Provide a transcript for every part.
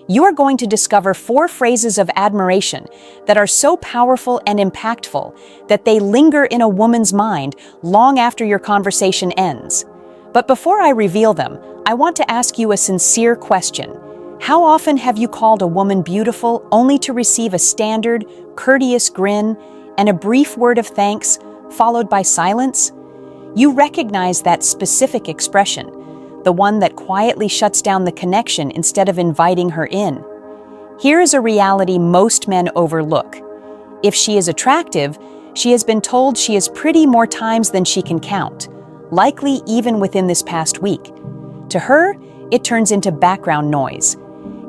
You are going to discover 4 phrases of admiration that are so powerful and impactful that they linger in a woman's mind long after your conversation ends. But before I reveal them, I want to ask you a sincere question. How often have you called a woman beautiful only to receive a standard, courteous grin and a brief word of thanks, followed by silence? You recognize that specific expression, the one that quietly shuts down the connection instead of inviting her in. Here is a reality most men overlook. If she is attractive, she has been told she is pretty more times than she can count, likely even within this past week. To her, it turns into background noise.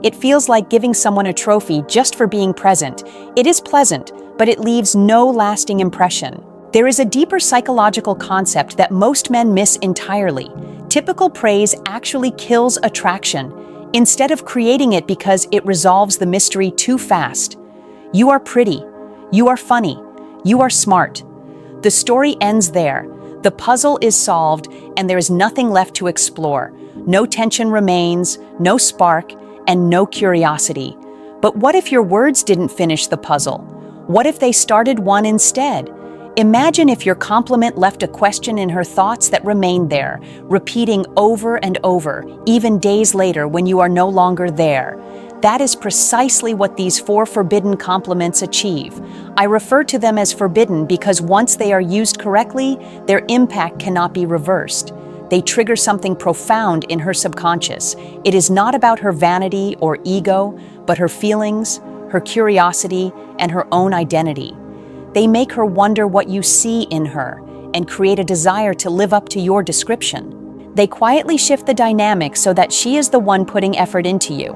It feels like giving someone a trophy just for being present. It is pleasant, but it leaves no lasting impression. There is a deeper psychological concept that most men miss entirely. Typical praise actually kills attraction, instead of creating it because it resolves the mystery too fast. You are pretty. You are funny. You are smart. The story ends there. The puzzle is solved, and there is nothing left to explore. No tension remains, no spark, and no curiosity. But what if your words didn't finish the puzzle? What if they started one instead? Imagine if your compliment left a question in her thoughts that remained there, repeating over and over, even days later when you are no longer there. That is precisely what these 4 forbidden compliments achieve. I refer to them as forbidden because once they are used correctly, their impact cannot be reversed. They trigger something profound in her subconscious. It is not about her vanity or ego, but her feelings, her curiosity, and her own identity. They make her wonder what you see in her and create a desire to live up to your description. They quietly shift the dynamic so that she is the one putting effort into you.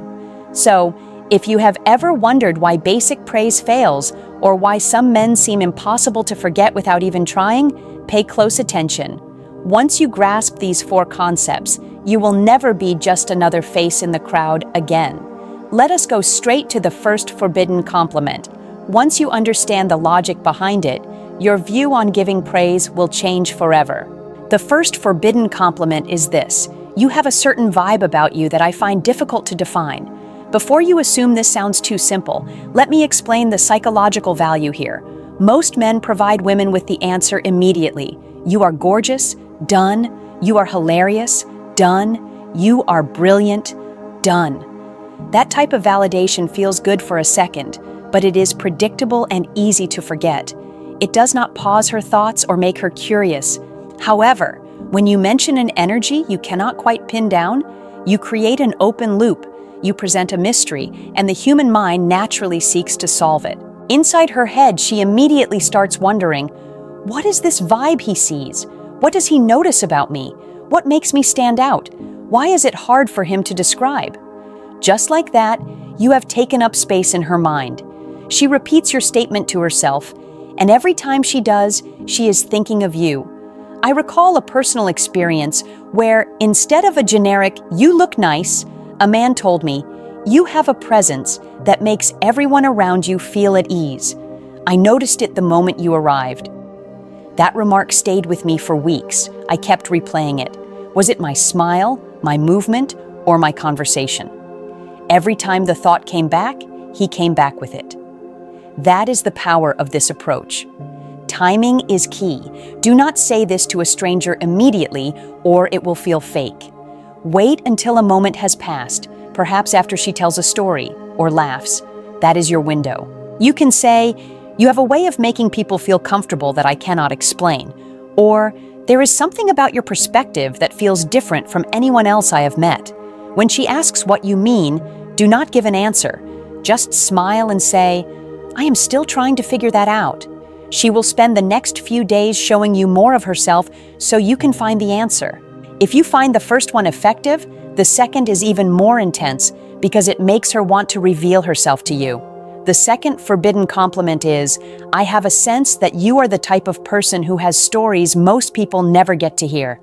So, if you have ever wondered why basic praise fails or why some men seem impossible to forget without even trying, pay close attention. Once you grasp these 4 concepts, you will never be just another face in the crowd again. Let us go straight to the first forbidden compliment. Once you understand the logic behind it, your view on giving praise will change forever. The first forbidden compliment is this: you have a certain vibe about you that I find difficult to define. Before you assume this sounds too simple, let me explain the psychological value here. Most men provide women with the answer immediately. You are gorgeous, done. You are hilarious, done. You are brilliant, done. That type of validation feels good for a second, but it is predictable and easy to forget. It does not pause her thoughts or make her curious. However, when you mention an energy you cannot quite pin down, you create an open loop, you present a mystery, and the human mind naturally seeks to solve it. Inside her head, she immediately starts wondering, what is this vibe he sees? What does he notice about me? What makes me stand out? Why is it hard for him to describe? Just like that, you have taken up space in her mind. She repeats your statement to herself, and every time she does, she is thinking of you. I recall a personal experience where, instead of a generic, "you look nice," a man told me, "You have a presence that makes everyone around you feel at ease. I noticed it the moment you arrived." That remark stayed with me for weeks. I kept replaying it. Was it my smile, my movement, or my conversation? Every time the thought came back, he came back with it. That is the power of this approach. Timing is key. Do not say this to a stranger immediately, or it will feel fake. Wait until a moment has passed, perhaps after she tells a story or laughs. That is your window. You can say, "You have a way of making people feel comfortable that I cannot explain," or "There is something about your perspective that feels different from anyone else I have met." When she asks what you mean, do not give an answer. Just smile and say, "I am still trying to figure that out." She will spend the next few days showing you more of herself so you can find the answer. If you find the first one effective, the second is even more intense because it makes her want to reveal herself to you. The second forbidden compliment is, "I have a sense that you are the type of person who has stories most people never get to hear."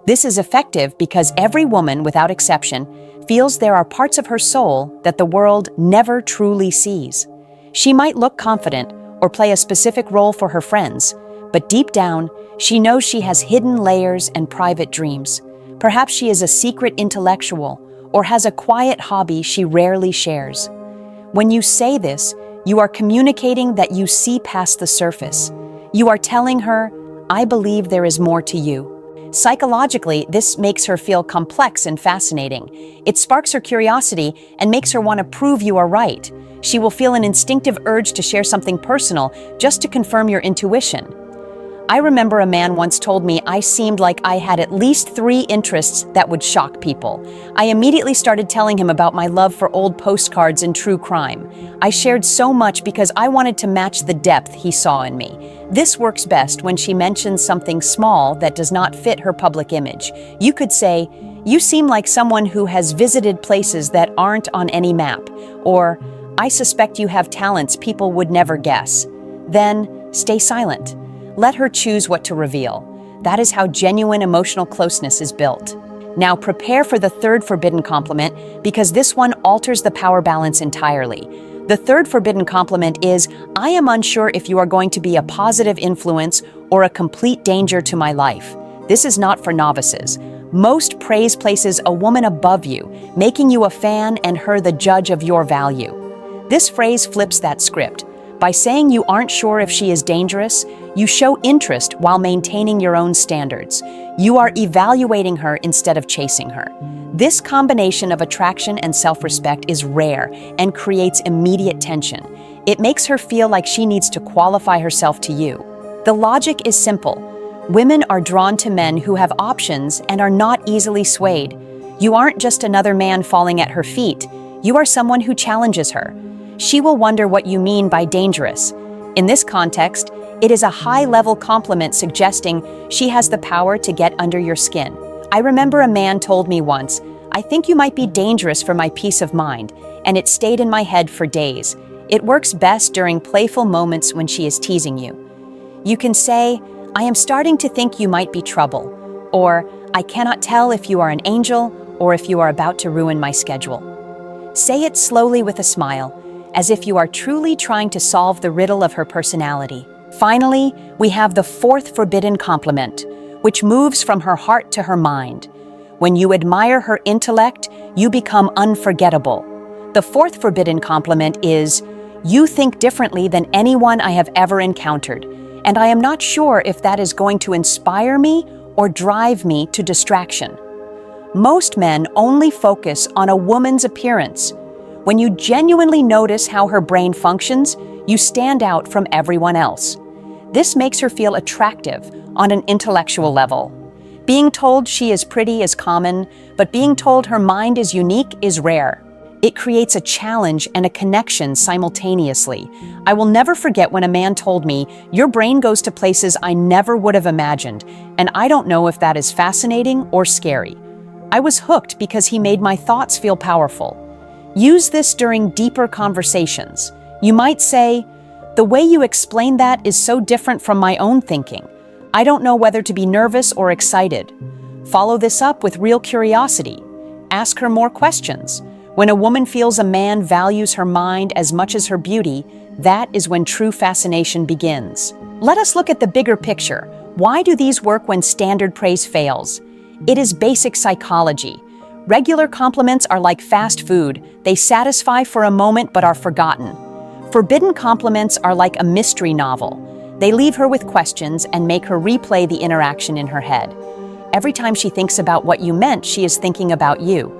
This is effective because every woman, without exception, feels there are parts of her soul that the world never truly sees. She might look confident or play a specific role for her friends, but deep down, she knows she has hidden layers and private dreams. Perhaps she is a secret intellectual or has a quiet hobby she rarely shares. When you say this, you are communicating that you see past the surface. You are telling her, "I believe there is more to you." Psychologically, this makes her feel complex and fascinating. It sparks her curiosity and makes her want to prove you are right. She will feel an instinctive urge to share something personal just to confirm your intuition. I remember a man once told me I seemed like I had at least 3 interests that would shock people. I immediately started telling him about my love for old postcards and true crime. I shared so much because I wanted to match the depth he saw in me. This works best when she mentions something small that does not fit her public image. You could say, "You seem like someone who has visited places that aren't on any map," or "I suspect you have talents people would never guess." Then, stay silent. Let her choose what to reveal. That is how genuine emotional closeness is built. Now prepare for the third forbidden compliment, because this one alters the power balance entirely. The third forbidden compliment is, "I am unsure if you are going to be a positive influence or a complete danger to my life." This is not for novices. Most praise places a woman above you, making you a fan and her the judge of your value. This phrase flips that script. By saying you aren't sure if she is dangerous, you show interest while maintaining your own standards. You are evaluating her instead of chasing her. This combination of attraction and self-respect is rare and creates immediate tension. It makes her feel like she needs to qualify herself to you. The logic is simple. Women are drawn to men who have options and are not easily swayed. You aren't just another man falling at her feet. You are someone who challenges her. She will wonder what you mean by dangerous. In this context, it is a high-level compliment suggesting she has the power to get under your skin. I remember a man told me once, "I think you might be dangerous for my peace of mind," and it stayed in my head for days. It works best during playful moments when she is teasing you. You can say, "I am starting to think you might be trouble," or "I cannot tell if you are an angel or if you are about to ruin my schedule." Say it slowly with a smile, as if you are truly trying to solve the riddle of her personality. Finally, we have the fourth forbidden compliment, which moves from her heart to her mind. When you admire her intellect, you become unforgettable. The fourth forbidden compliment is, "You think differently than anyone I have ever encountered, and I am not sure if that is going to inspire me or drive me to distraction." Most men only focus on a woman's appearance. When you genuinely notice how her brain functions, you stand out from everyone else. This makes her feel attractive on an intellectual level. Being told she is pretty is common, but being told her mind is unique is rare. It creates a challenge and a connection simultaneously. I will never forget when a man told me, "Your brain goes to places I never would have imagined, and I don't know if that is fascinating or scary." I was hooked because he made my thoughts feel powerful. Use this during deeper conversations. You might say, "The way you explain that is so different from my own thinking. I don't know whether to be nervous or excited." Follow this up with real curiosity. Ask her more questions. When a woman feels a man values her mind as much as her beauty, that is when true fascination begins. Let us look at the bigger picture. Why do these work when standard praise fails? It is basic psychology. Regular compliments are like fast food. They satisfy for a moment but are forgotten. Forbidden compliments are like a mystery novel. They leave her with questions and make her replay the interaction in her head. Every time she thinks about what you meant, she is thinking about you.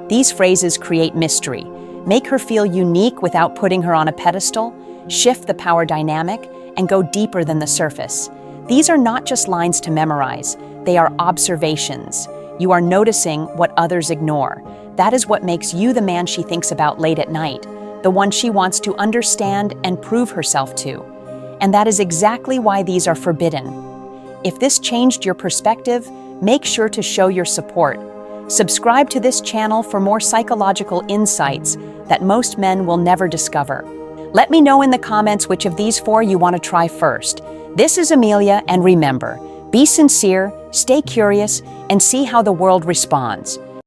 These phrases create mystery, make her feel unique without putting her on a pedestal, shift the power dynamic, and go deeper than the surface. These are not just lines to memorize. They are observations. You are noticing what others ignore. That is what makes you the man she thinks about late at night, the one she wants to understand and prove herself to. And that is exactly why these are forbidden. If this changed your perspective, make sure to show your support. Subscribe to this channel for more psychological insights that most men will never discover. Let me know in the comments which of these 4 you want to try first. This is Amelia, and remember, be sincere, stay curious, and see how the world responds.